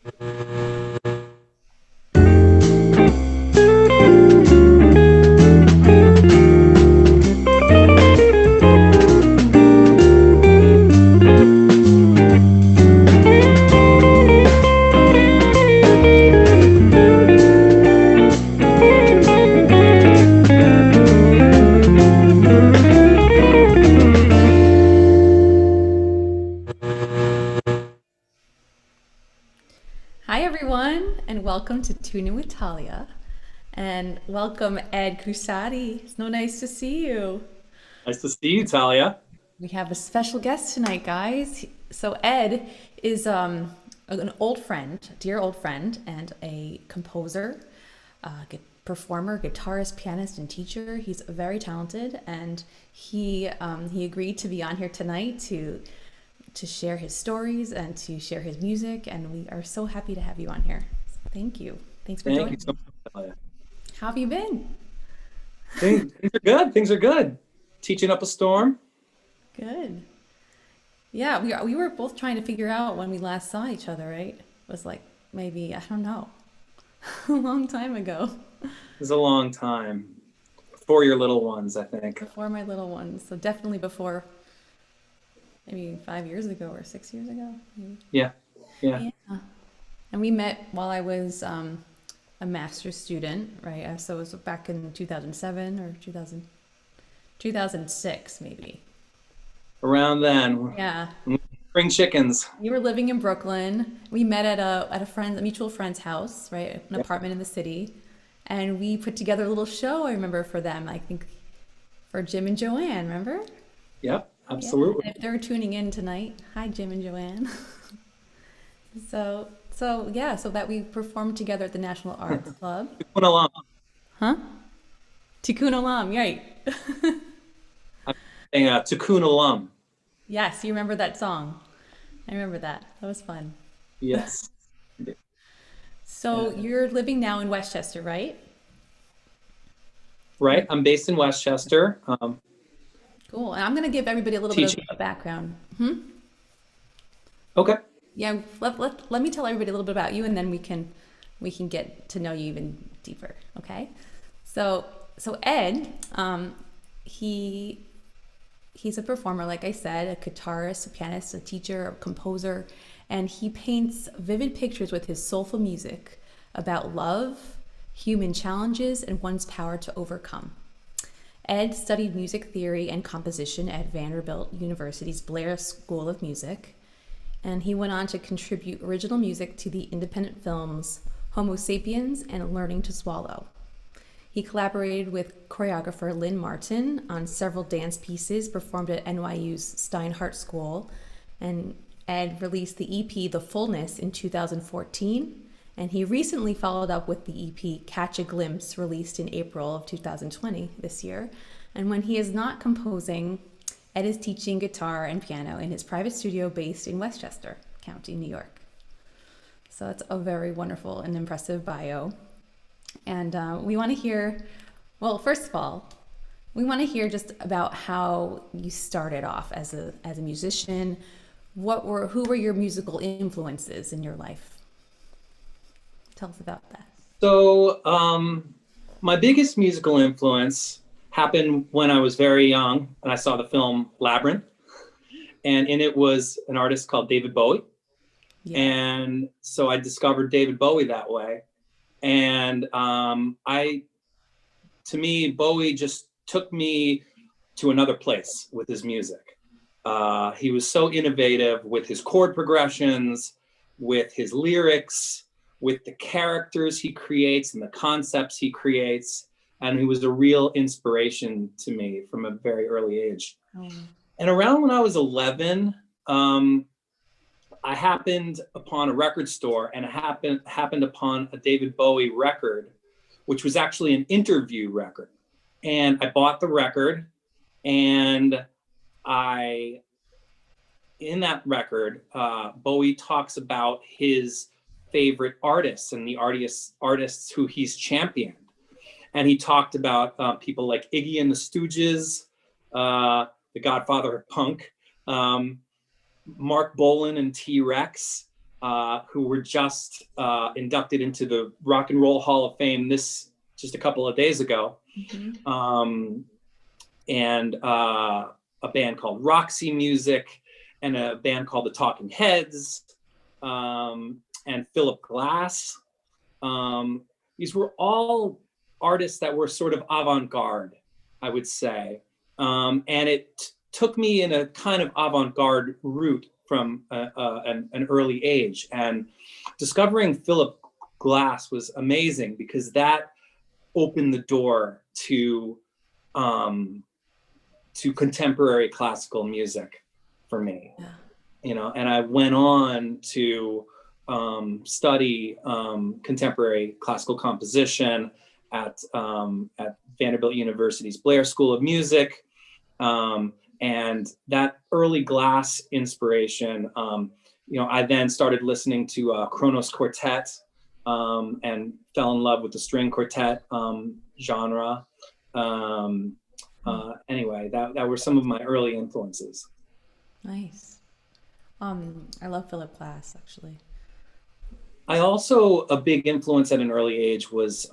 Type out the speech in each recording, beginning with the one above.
Hi, everyone, and welcome to Tune In with Talia. And welcome, Ed Crusati. It's so nice to see you. Nice to see you, Talya. We have a special guest tonight, guys. So, Ed is an old friend, dear old friend, and a composer, performer, guitarist, pianist, and teacher. He's very talented, and he agreed to be on here tonight to share his stories and to share his music. And we are so happy to have you on here. Thank you. Thanks for Thank you joining so me. much, Talya. How have you been? Things are good. Things are good. Teaching up a storm. Good. Yeah, we were both trying to figure out when we last saw each other, right? It was like maybe, I don't know, a long time ago. It was a long time. For your little ones, I think. Before my little ones. So definitely before maybe 5 years ago or 6 years ago. Maybe. Yeah, yeah. Yeah. And we met while I was a master's student, right? So it was back in 2007 or 2006 maybe. Around then, Yeah. spring chickens. You were living in Brooklyn. We met at a mutual friend's house, right? An Yeah, apartment in the city. And we put together a little show, I remember, for them, I think for Jim and Joanne, remember? yep, Yeah. absolutely. And if they're tuning in tonight, hi Jim and Joanne. So yeah, so that we performed together at the National Arts Club. Going along. Huh? Tikkun Olam, right. I'm a Tikkun alum. Yes, you remember that song. I remember that. That was fun. Yes. So Yeah. you're living now in Westchester, right? Right. I'm based in Westchester. Cool. And I'm going to give everybody a little bit of Teaching. a background. Hmm? Okay. Yeah, let me tell everybody a little bit about you, and then we can get to know you even deeper. Okay. So Ed, he he's a performer, like I said, a guitarist, a pianist, a teacher, a composer, and he paints vivid pictures with his soulful music about love, human challenges, and one's power to overcome. Ed studied music theory and composition at Vanderbilt University's Blair School of Music, and he went on to contribute original music to the independent films Homo Sapiens and Learning to Swallow. He collaborated with choreographer Lynn Martin on several dance pieces performed at NYU's Steinhardt School, and Ed released the EP The Fullness in 2014, and he recently followed up with the EP Catch a Glimpse, released in April of 2020 this year. And when he is not composing, Ed is teaching guitar and piano in his private studio based in Westchester County, New York. So that's a very wonderful and impressive bio. And we want to hear, well, first of all, we want to hear just about how you started off as a musician. Who were your musical influences in your life? Tell us about that. So, my biggest musical influence happened when I was very young and I saw the film Labyrinth. And in it was an artist called David Bowie. Yeah. And so I discovered David Bowie that way. And to me, Bowie just took me to another place with his music. He was so innovative with his chord progressions, with his lyrics, with the characters he creates and the concepts he creates. And he was a real inspiration to me from a very early age. Oh, And around when I was 11, I happened upon a record store and happened upon a David Bowie record, which was actually an interview record. And I bought the record, and in that record, Bowie talks about his favorite artists and the artists who he's championed. And he talked about people like Iggy and the Stooges, the Godfather of Punk, Mark Bolan and T-Rex, who were just inducted into the Rock and Roll Hall of Fame just a couple of days ago. And a band called Roxy Music, and a band called the Talking Heads, and Philip Glass. These were all artists that were sort of avant-garde, I would say. And it took me in a kind of avant-garde route from an early age. And discovering Philip Glass was amazing, because that opened the door to contemporary classical music for me. And I went on to study contemporary classical composition at Vanderbilt University's Blair School of Music. And that early Glass inspiration, I then started listening to Kronos Quartet, and fell in love with the string quartet genre. Anyway, that were some of my early influences. Nice. I love Philip Glass, actually. I also, a big influence at an early age was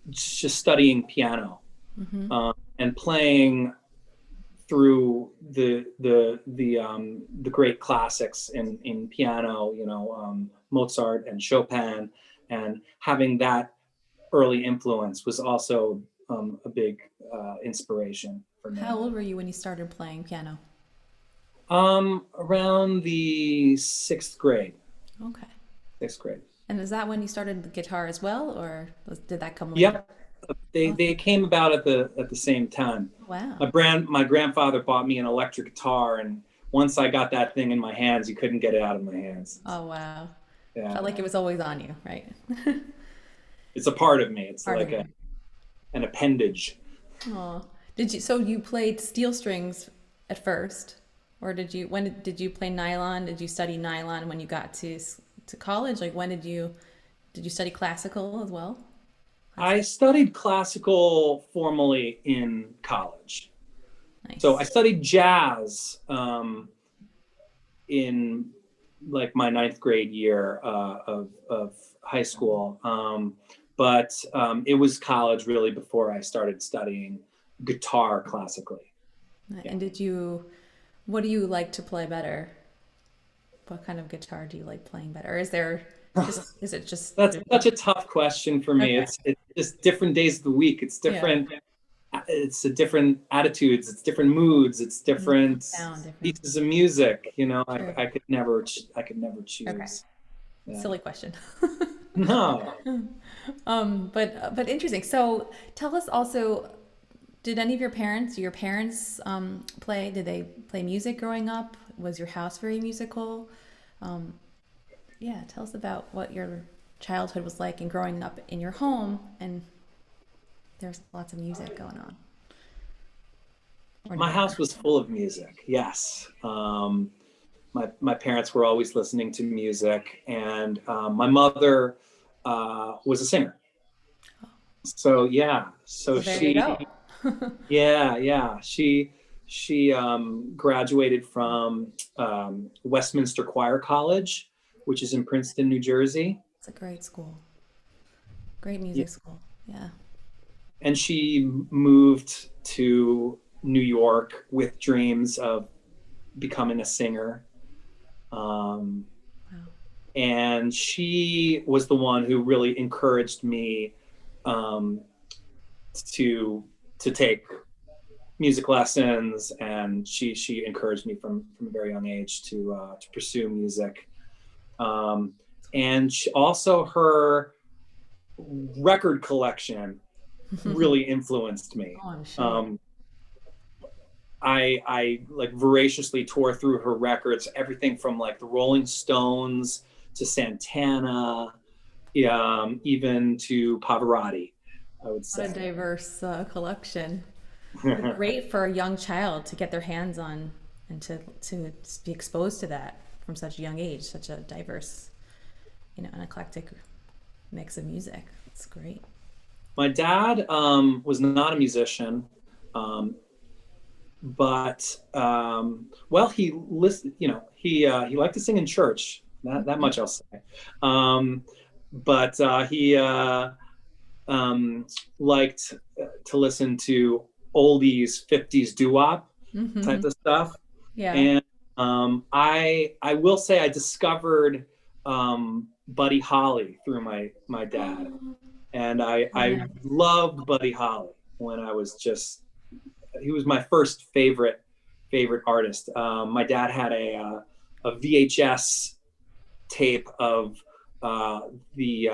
just studying piano, and playing through the great classics in piano, Mozart and Chopin, and having that early influence was also a big inspiration for me. How old were you when you started playing piano? Around the 6th grade. Okay. 6th grade. And is that when you started the guitar as well, or did that come later? Yep. They came about at the same time. Wow. My grandfather bought me an electric guitar, and once I got that thing in my hands, you couldn't get it out of my hands. Oh, wow. Yeah. Felt like it was always on you, right? It's a part of me. It's Part like an appendage. Oh, so you played steel strings at first, or when did you play nylon? Did you study nylon when you got to college? Like, when did you study classical as well? I studied classical formally in college. Nice. So I studied jazz in like my 9th grade year of high school. But it was college really before I started studying guitar classically. And what do you like to play better? What kind of guitar do you like playing better? Or is it just? That's such a tough question for me. Okay. It's just different days of the week. It's different. Yeah. It's different attitudes. It's different moods. It's different pieces of music. Sure. I could never choose. Okay. Yeah. Silly question. No. But interesting. So tell us also, did any of your parents play? Did they play music growing up? Was your house very musical? Tell us about what your childhood was like and growing up in your home, and there's lots of music going on. My house was full of music. Yes. My parents were always listening to music, and my mother was a singer. So yeah, there you go. yeah. She graduated from Westminster Choir College, which is in Princeton, New Jersey. It's a great school. Great music school. Yeah. And she moved to New York with dreams of becoming a singer. Wow. And she was the one who really encouraged me to take music lessons, and she encouraged me from a very young age to pursue music. And also her record collection really influenced me. Oh, I'm sure. I like voraciously tore through her records, everything from like the Rolling Stones to Santana, even to Pavarotti, I would say. What a diverse collection. Great for a young child to get their hands on and to be exposed to that from such a young age, such a diverse, an eclectic mix of music. It's great. My dad was not a musician, but he listened. He liked to sing in church. That much I'll say. But he liked to listen to oldies, 50s doo-wop type Mm-hmm. of stuff. Yeah. And I will say I discovered Buddy Holly through my dad, Oh, and I yeah. loved Buddy Holly when I was just he was my first favorite artist. My dad had a VHS tape of the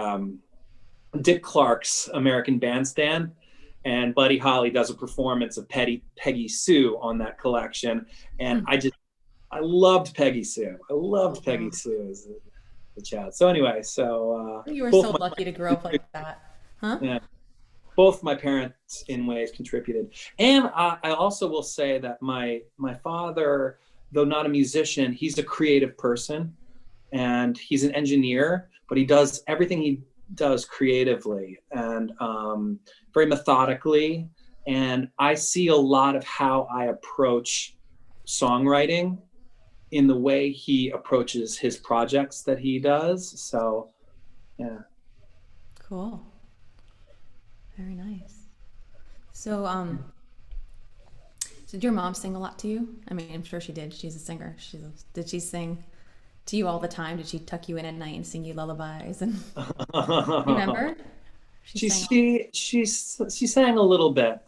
Dick Clark's American Bandstand, and Buddy Holly does a performance of Peggy Sue on that collection, and Hmm. I loved Peggy Sue. I loved Peggy Oh, Sue as a child. So anyway, so you were both so my lucky to grow up like that, huh? yeah, both my parents in ways contributed, and I also will say that my father, though not a musician, he's a creative person, and he's an engineer, but he does everything he does creatively and very methodically. And I see a lot of how I approach songwriting in the way he approaches his projects that he does. So, yeah. Cool. Very nice. So, did your mom sing a lot to you? I mean, I'm sure she did. She's a singer. Did she sing to you all the time? Did she tuck you in at night and sing you lullabies? And you remember? She she sang all. she she she sang a little bit.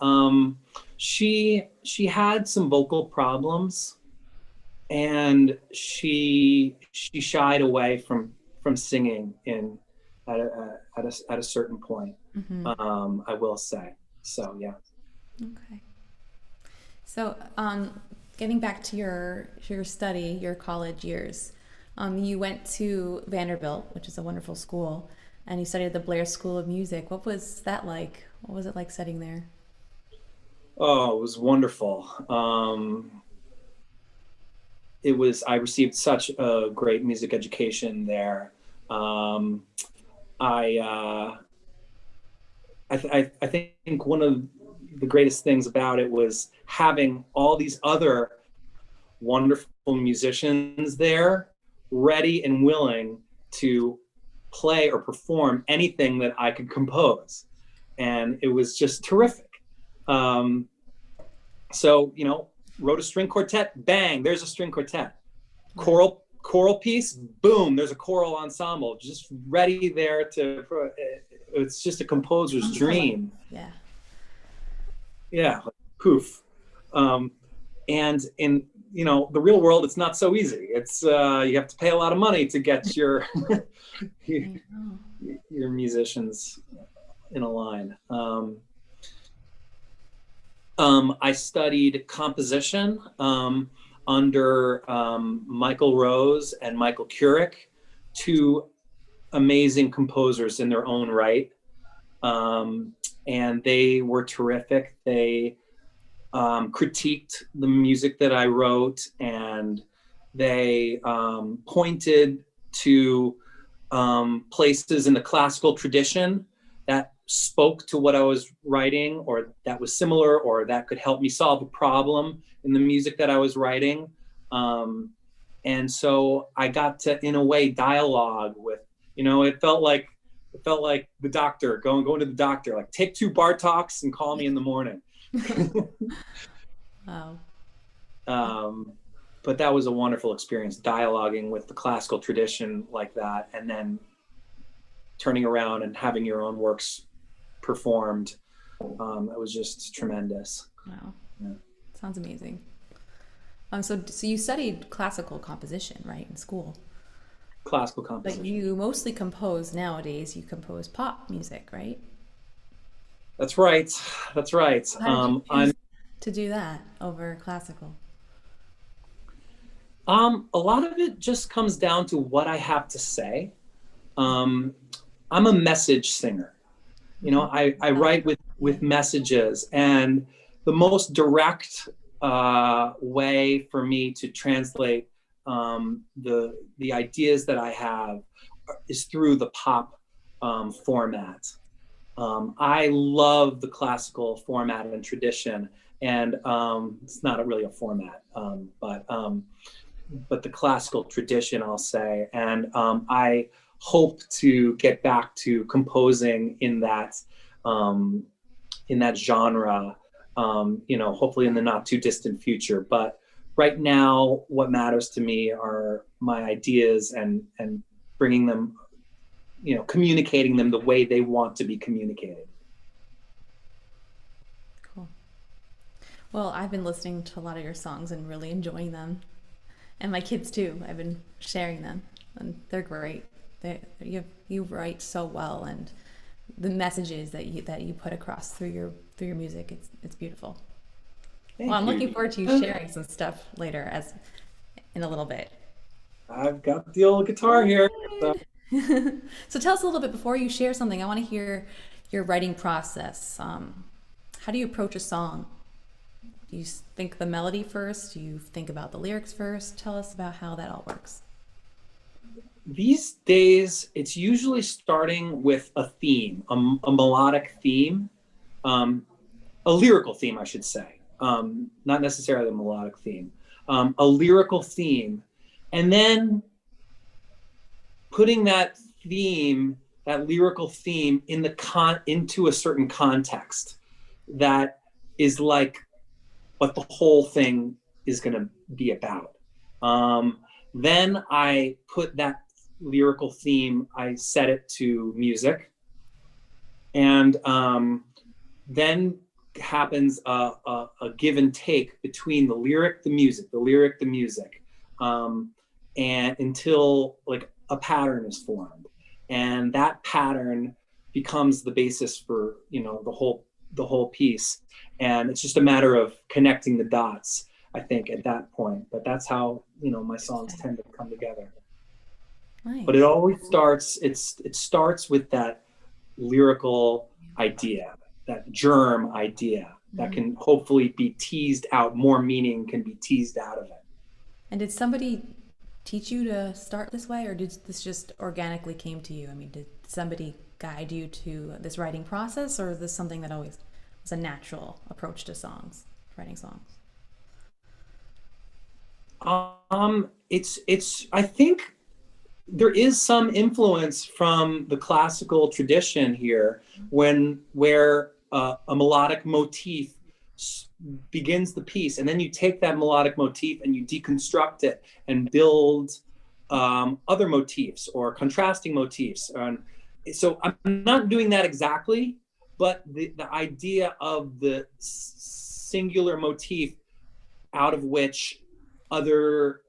She had some vocal problems, and she shied away from singing in at a certain point. Mm-hmm. I will say. So yeah. Okay. So, getting back to your study, your college years, you went to Vanderbilt, which is a wonderful school, and you studied at the Blair School of Music. What was that like? What was it like studying there? Oh, it was wonderful. It was. I received such a great music education there. Um, I, I think one of the greatest things about it was having all these other wonderful musicians there, ready and willing to play or perform anything that I could compose, and it was just terrific. Um, so wrote a string quartet, bang, there's a string quartet. Wow. Choral piece, boom, there's a choral ensemble, just ready there to. It's just a composer's Sounds like, dream. yeah. Yeah, like, poof. Um, and in the real world, it's not so easy. It's you have to pay a lot of money to get your I know. your musicians in a line. I studied composition under Michael Rose and Michael Keurig, two amazing composers in their own right. Um, and they were terrific. They critiqued the music that I wrote, and they pointed to places in the classical tradition that spoke to what I was writing, or that was similar, or that could help me solve a problem in the music that I was writing. And so I got to, in a way, dialogue with, it felt like the doctor going to the doctor, like take two Bartoks and call me in the morning. Wow. um, but that was a wonderful experience, dialoguing with the classical tradition like that, and then turning around and having your own works performed. It was just tremendous. Wow. Yeah. Sounds amazing. So you studied classical composition, right, in school? Classical But composition. you mostly compose nowadays, you compose pop music, right? That's right. That's right. How did you choose to do that over classical? A lot of it just comes down to what I have to say. Um, I'm a message singer. Mm-hmm. I I like write yeah. with messages, and the most direct way for me to translate the ideas that I have is through the pop format. I love the classical format and tradition, and it's not really a format, but but the classical tradition, I'll say. And I hope to get back to composing um, in that genre, hopefully in the not too distant future. But right now, what matters to me are my ideas and bringing them, communicating them the way they want to be communicated. Cool. Well, I've been listening to a lot of your songs and really enjoying them, and my kids too. I've been sharing them, and they're great. You write so well, and the messages that you put across through your music, it's beautiful. Thank Well, I'm you. looking forward to you sharing some stuff later, as in a little bit. I've got the old guitar here. So. So tell us a little bit before you share something. I want to hear your writing process. How do you approach a song? Do you think the melody first? Do you think about the lyrics first? Tell us about how that all works. These days, it's usually starting with a theme, a melodic theme, um, a lyrical theme, I should say, not necessarily a melodic theme, a lyrical theme, and then putting that lyrical theme into a certain context that is like what the whole thing is going to be about. Then I put that lyrical theme, I set it to music, and then happens a give and take between the lyric, the music, and until like a pattern is formed, and that pattern becomes the basis for the whole piece, and it's just a matter of connecting the dots, I think, at that point. But that's how my songs tend to come together. But it Nice. always starts with that lyrical idea, that germ idea that Mhm. can hopefully be teased out. More meaning can be teased out of it. And did somebody teach you to start this way, or did this just organically came to you? I mean, did somebody guide you to this writing process, or is this something that always was a natural approach to songs, writing songs? It's I think there is some influence from the classical tradition here, where a melodic motif begins the piece, and then you take that melodic motif and you deconstruct it and build other motifs or contrasting motifs. And so I'm not doing that exactly, but the idea of the singular motif out of which other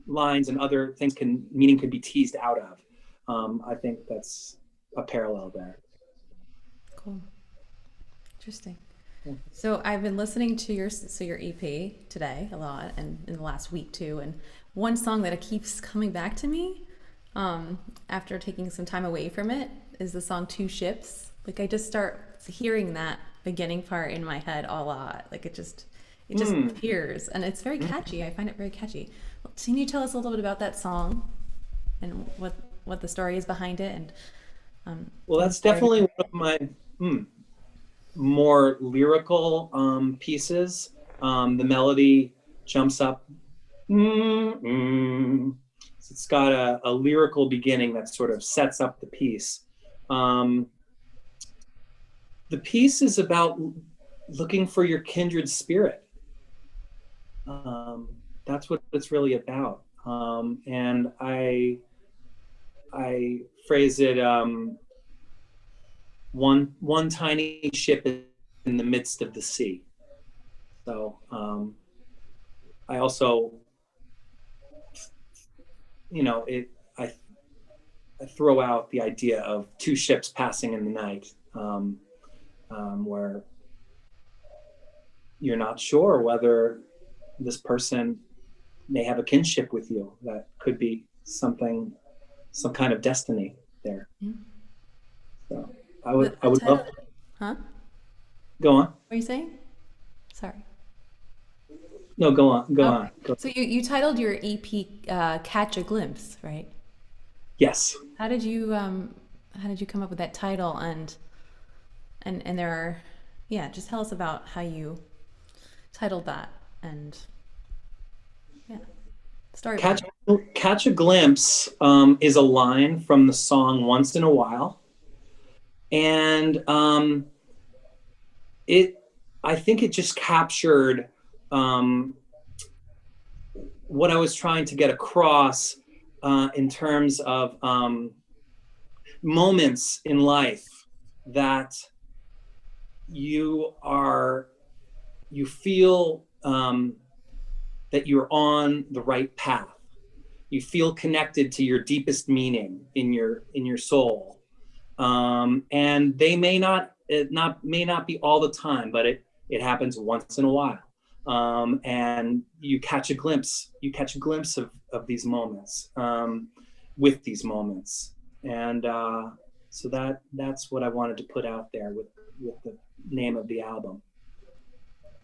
lines and other things meaning could be teased out of. I think that's a parallel there. Cool. Interesting. Yeah. So I've been listening to your EP today a lot, and in the last week too. And one song that it keeps coming back to me, after taking some time away from it, is the song Two Ships. Like I just start hearing that beginning part in my head a lot. Like it just Mm. appears, and it's very catchy. I find it very catchy. Can you tell us a little bit about that song and what the story is behind it, and Well, what that's inspired definitely it? one of my more lyrical pieces. The melody jumps up. Mm, mm. It's got a lyrical beginning that sort of sets up the piece. Um, the piece is about looking for your kindred spirit. Um, that's what it's really about. And I phrase it, one tiny ship in the midst of the sea. So I also, it I throw out the idea of two ships passing in the night, where you're not sure whether this person may have a kinship with you. That could be some kind of destiny there. Yeah. So I The would love title, huh? go on. What are you saying? Sorry. No, go on. Go Okay. on. Go. So you titled your EP "Catch a Glimpse," right? Yes. How did you come up with that title, and there are, yeah, just tell us about how you titled that, and yeah. Story Catch, behind Catch a Glimpse is a line from the song Once in a While. And it, I think it just captured um, what I was trying to get across in terms of moments in life that you are, you feel that you're on the right path. You feel connected to your deepest meaning in your soul, and they may not it not may not be all the time, but it happens once in a while, and you catch a glimpse of these moments, with these moments, and so that's what I wanted to put out there with the name of the album.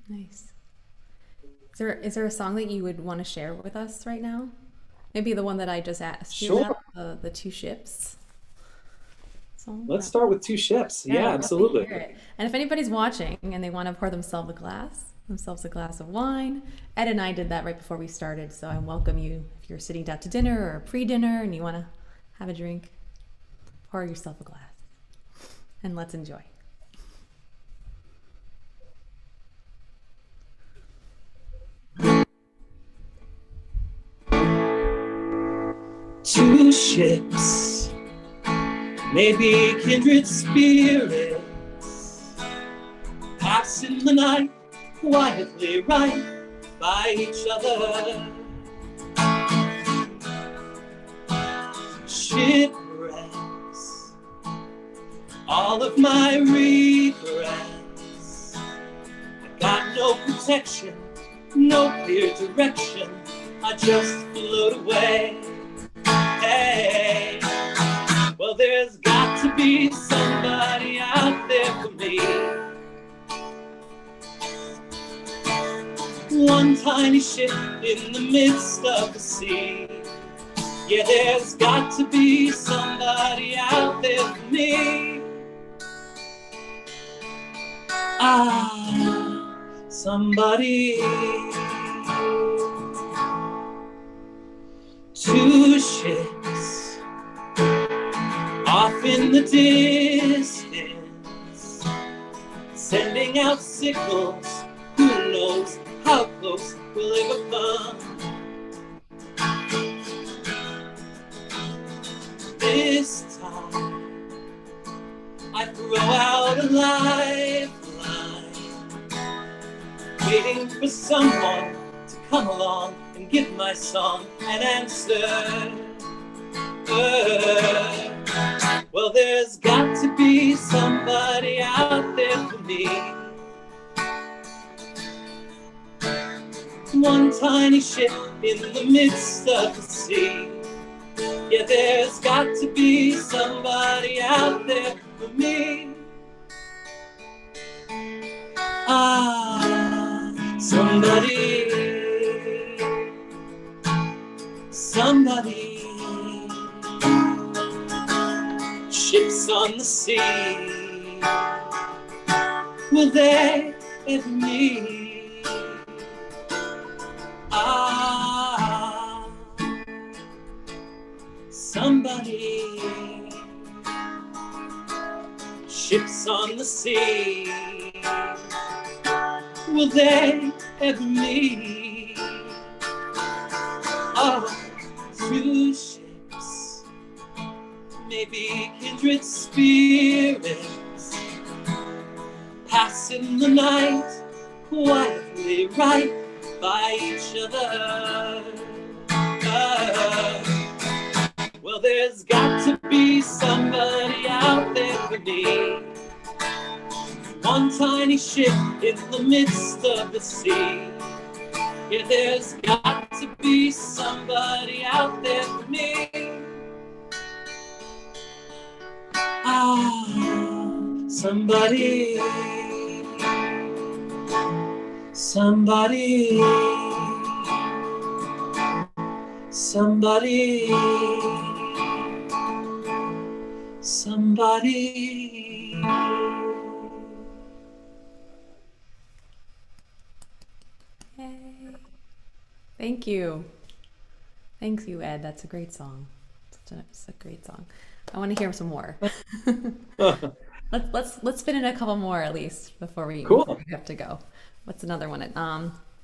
nice. Is there a song that you would want to share with us right now? Maybe the one that I just asked you Sure. about, the Two Ships song. Let's start with Two Ships. Yeah, Yeah, I'd love to absolutely. hear it. And if anybody's watching and they want to pour themselves a glass of wine, Ed and I did that right before we started. So I welcome you if you're sitting down to dinner or pre-dinner and you want to have a drink, pour yourself a glass and let's enjoy. Two ships, maybe kindred spirits, passing the night quietly right by each other. Shipwrecks, all of my regrets. I got no protection, no clear direction. I just float away. Hey, well, there's got to be somebody out there for me. One tiny ship in the midst of the sea. Yeah, there's got to be somebody out there for me. Ah, somebody. Two ships off in the distance, sending out signals. Who knows how close we'll ever come? This time I throw out a lifeline, waiting for someone to come along and give my song an answer. Well, there's got to be somebody out there for me. One tiny ship in the midst of the sea. Yeah, there's got to be somebody out there for me. Ah, somebody, somebody. Ships on the sea, will they ever meet? Ah, somebody. Ships on the sea, will they ever meet? Oh, two ships, maybe kindred spirits, passing the night quietly right by each other. Well, there's got to be somebody out there for me. One tiny ship in the midst of the sea. Yeah, there's got to be somebody out there for me. Ah, somebody, somebody, somebody, somebody. Yay. Thank you. Thank you, Ed. That's a great song. It's a great song. I want to hear some more. Let's fit in a couple more at least before Cool. we have to go. What's another one?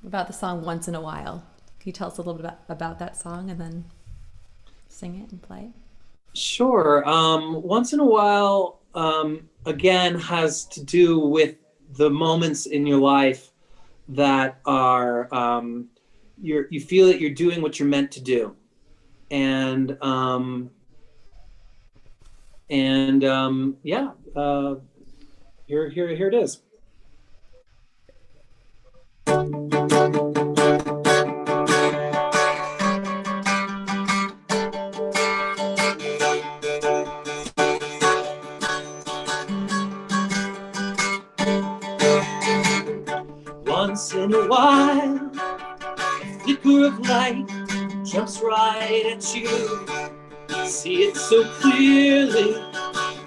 About the song "Once in a While." Can you tell us a little bit about that song and then sing it and play it? Sure. Once in a while, again, has to do with the moments in your life that are you feel that you're doing what you're meant to do, and yeah, here it is. Once in a while, a flicker of light jumps right at you. See it so clearly,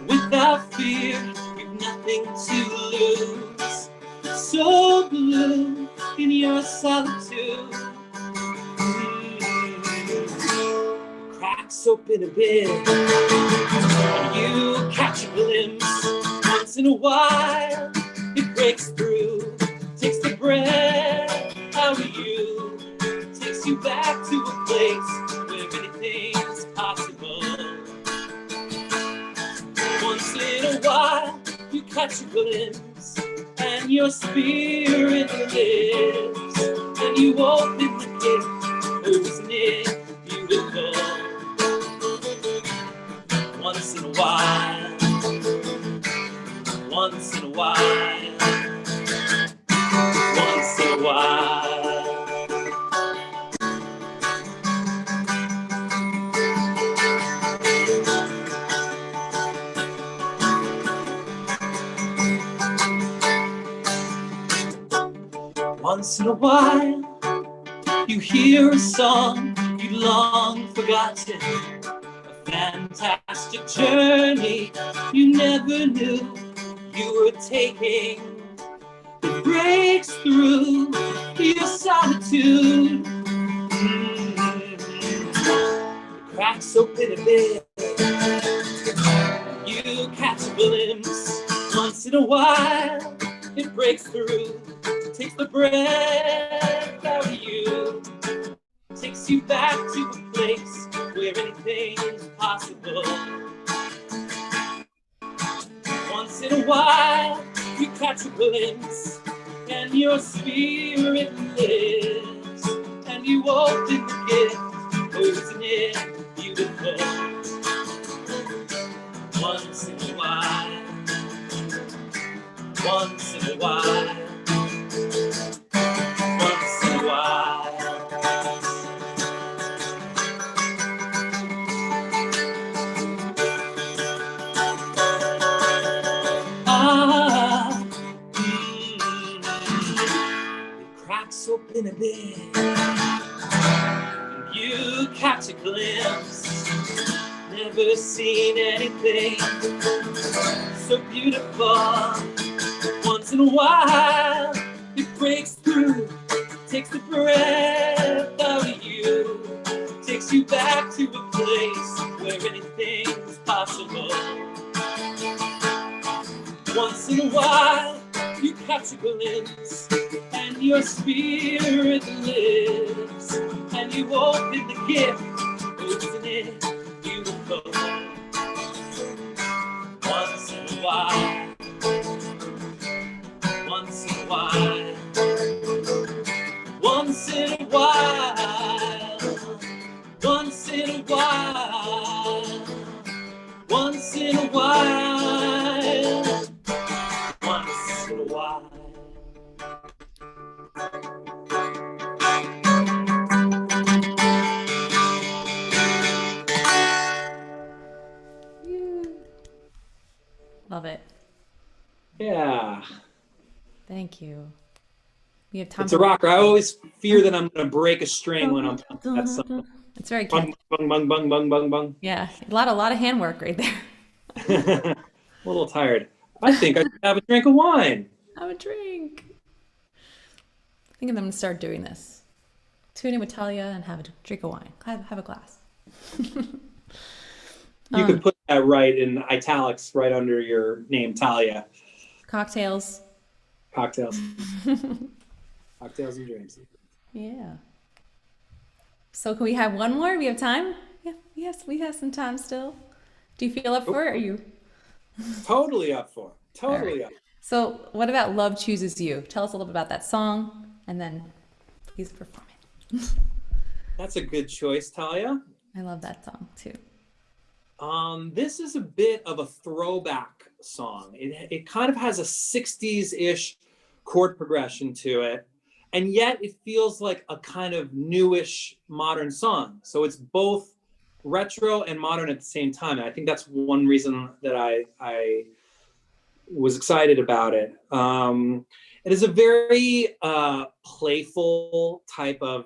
without fear, you've nothing to lose. So blue in your solitude, cracks open a bit, and you catch a glimpse. Once in a while, it breaks through, takes the breath out of you, takes you back to a place where anything's possible. Once in a while, you catch a glimpse, and your spirit lives, and you open the gift. Oh, isn't it beautiful? Once in a while, once in a while, once in a while. Once in a while, you hear a song you'd long forgotten, a fantastic journey you never knew you were taking. It breaks through your solitude. It cracks open a bit, you catch a glimpse. Once in a while, it breaks through, takes the breath out of you, takes you back to a place where anything is possible. Once in a while, you catch a glimpse, and your spirit lives, and you open the gift. Oh, isn't it beautiful? Once in a while, once in a while, once in a while. It cracks open a bit, and you catch a glimpse. Never seen anything so beautiful. Once in a while, it breaks through, takes the breath out of you, takes you back to a place where anything's possible. Once in a while, you catch a glimpse, and your spirit lives, and you open the gift. Oh, isn't it beautiful? Once in a while, once in a while, once in a while, once in a while, once in a while, once in a while. Love it. Yeah, Thank you. We have time it's a for rocker. I always fear that I'm going to break a string when I'm playing that song. It's very Bung, catchy. bung, bung, bung, bung, bung, bung. Yeah, a lot of handwork right there. A little tired. I think I should have a drink of wine. Have a drink. I think I'm gonna start doing this tune in with Talia and have a drink of wine. Have a glass. You Um, could put that right in italics right under your name, Talya. Cocktails. Cocktails, cocktails and drinks. Yeah. So can we have one more? We have time? Yeah, yes, we have some time still. Do you feel up for it? Or are you? Totally up for it. All right. Totally up. So what about Love Chooses You? Tell us a little bit about that song and then please perform it. That's a good choice, Talia. I love that song too. This is a bit of a throwback song. It kind of has a 60s-ish chord progression to it, and yet it feels like a kind of newish modern song. So it's both retro and modern at the same time. And I think that's one reason that I was excited about it. It is a very playful type of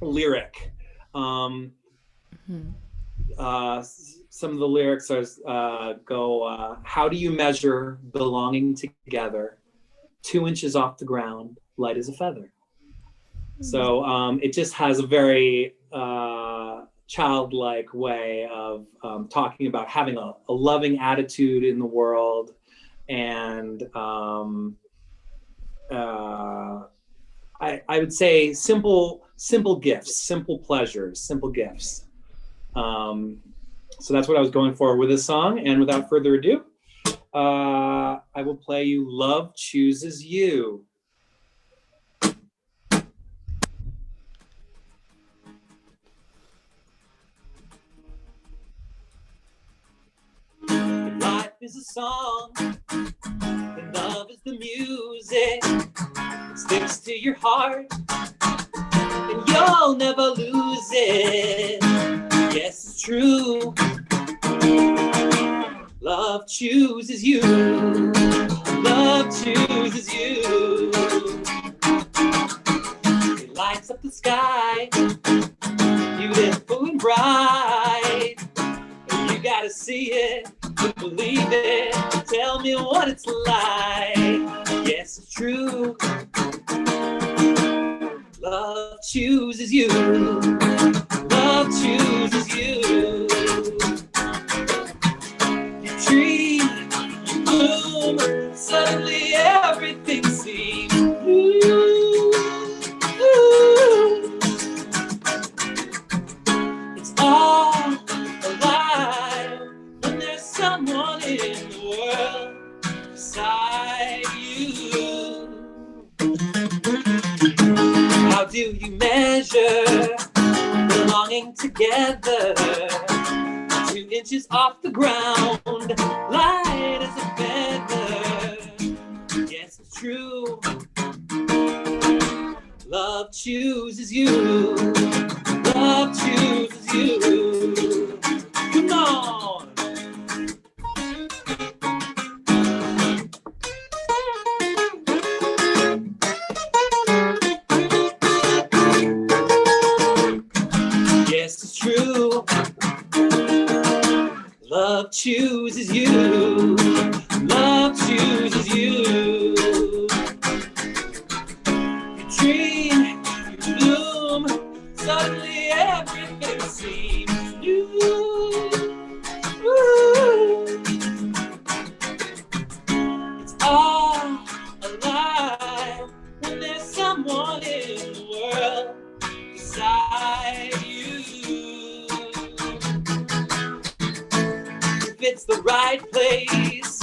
lyric. Mhm. Some of the lyrics go, how do you measure belonging together? 2 inches off the ground, light as a feather. So it just has a very childlike way of talking about having a loving attitude in the world, and I would say simple gifts, simple pleasures, simple gifts. So that's what I was going for with this song. And without further ado, I will play you Love Chooses You. Life is a song, and love is the music. It sticks to your heart, and you'll never lose it. Yes, it's true. Love chooses you. Love chooses you. It lights up the sky, beautiful and bright. You gotta see it, believe it. Tell me what it's like. Yes, it's true. Love chooses you. Love chooses you. You dream, you bloom, suddenly everything seems new. It's all alive when there's someone in the world beside you. How do you measure belonging together? 2 inches off the ground, light as a feather. Yes, it's true. Love chooses you. Love chooses you. Come on. Yes, it's true. Love chooses you. Love chooses you. You dream, you bloom, suddenly everything seems new. Ooh. It's all alive when there's someone in the world beside you. If it's the right place,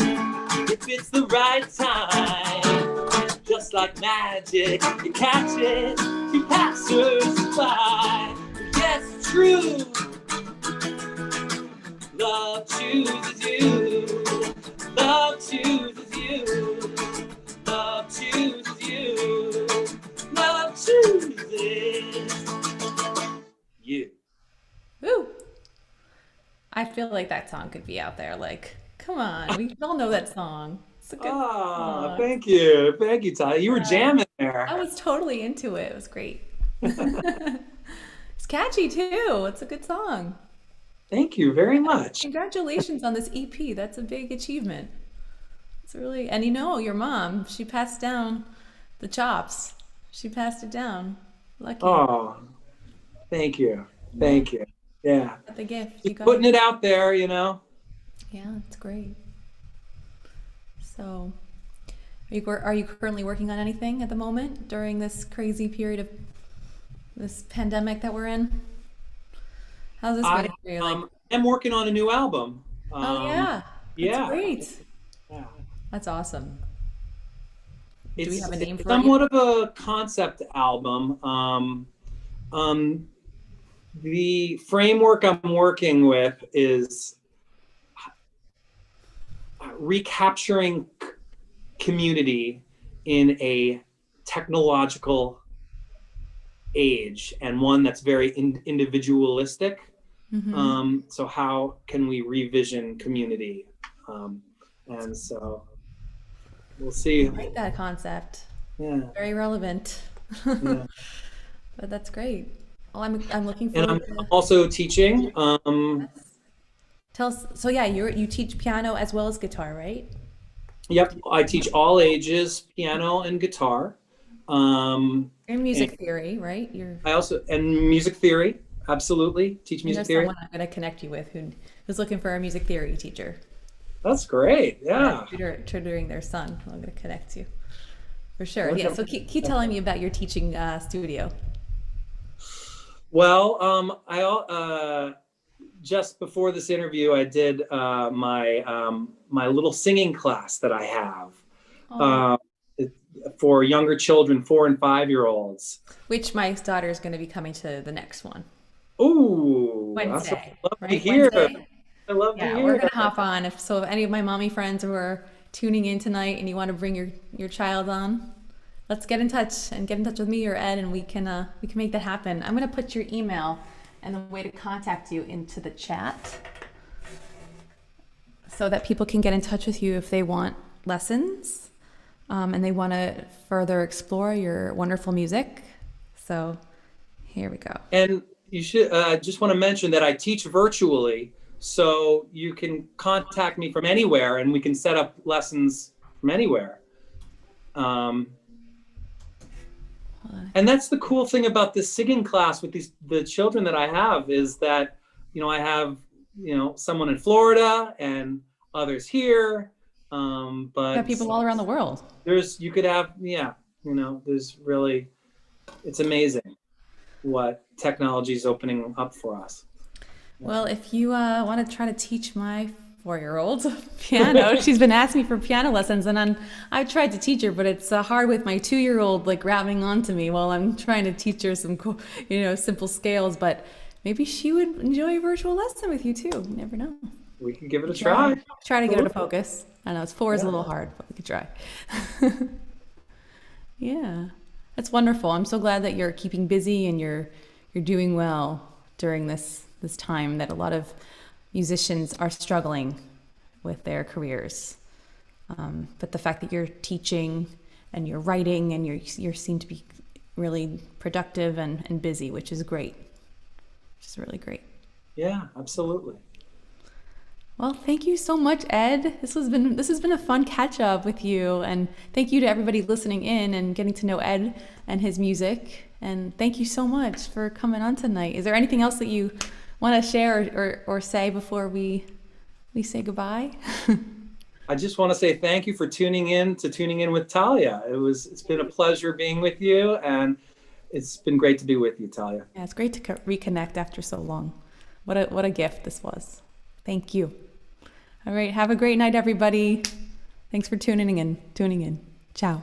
if it's the right time, just like magic, you catch it, you passers by. Yes, it's true. Love chooses you. Love chooses you. Love chooses you. Love chooses you. Woo! I feel like that song could be out there. Like, come on, we all know that song. It's a good Ah, song. thank you. Thank you, Ty. You were Uh, jamming I there. was totally into it. It was great. It's catchy too. It's a good song. Thank you very much. Congratulations on this EP. That's a big achievement. It's really, and you know, your mom, she passed down the chops. She passed it down. Lucky. Oh, thank you. Yeah, Thank you. Yeah. got the gift. You Just got putting it. it out there, you know. Yeah, it's great. So, are you currently working on anything at the moment during this crazy period of this pandemic that we're in? How's this I going for you? Like, am working on a new album. oh yeah, that's Yeah. great. Yeah. That's awesome. Do we have a It's name for it yet? somewhat of a concept album. Um, the framework I'm working with is recapturing community in a technological age, and one that's very individualistic. Mm-hmm. So how can we revision community? And so we'll I see. like that concept. Yeah, Very relevant. yeah. But that's great. Well, I'm looking And forward I'm to. also teaching. Tell us. So yeah, you teach piano as well as guitar, right? Yep, I teach all ages, piano and guitar. You're in And music theory, right? I also, and music theory, absolutely, teach I know music theory. someone I'm going to connect you with who's looking for a music theory teacher. That's great. Yeah, Yeah. tutoring their son. I'm going to connect you for sure. Yeah. Wonderful. So keep telling me about your teaching studio. Well, just before this interview, I did my little singing class that I have Oh, uh, for younger children, 4 and 5 year olds. which my daughter is going to be coming to the next one Ooh, that's what Wednesday, I love to right? hear. Wednesday. I love to Yeah, we're hear. gonna hop on. If any of my mommy friends who are tuning in tonight and you want to bring your child on, let's get in touch and get in touch with me or Ed, and we can make that happen. I'm gonna put your email and the way to contact you into the chat so that people can get in touch with you if they want lessons and they want to further explore your wonderful music. So here we go. And you should just want to mention that I teach virtually, so you can contact me from anywhere, and we can set up lessons from anywhere. And that's the cool thing about this singing class with the children that I have, is that, I have, someone in Florida and others here. We But have people all around the world. you could have, yeah, there's really, it's amazing what technology is opening up for us. Well, if you want to try to teach my 4-year-old piano, she's been asking me for piano lessons, and I've tried to teach her, but it's hard with my 2-year-old like grabbing onto me while I'm trying to teach her some cool, simple scales. But maybe she would enjoy a virtual lesson with you too. You never know. We can give it a try. Try to get her to focus. I know it's 4 is a little hard, but we could try. Yeah, that's wonderful. I'm so glad that you're keeping busy and you're doing well during this time that a lot of musicians are struggling with their careers. But the fact that you're teaching and you're writing and you seem to be really productive and busy, which is great. Which is really great. Yeah, absolutely. Well, thank you so much, Ed. This has been a fun catch up with you, and thank you to everybody listening in and getting to know Ed and his music. And thank you so much for coming on tonight. Is there anything else that you want to share or say before we say goodbye? I just want to say thank you for tuning in with Talya. It's been a pleasure being with you, and it's been great to be with you, Talya. Yeah, it's great to reconnect after so long. What a gift this was. Thank you. All right, have a great night, everybody. Thanks for tuning in. Ciao.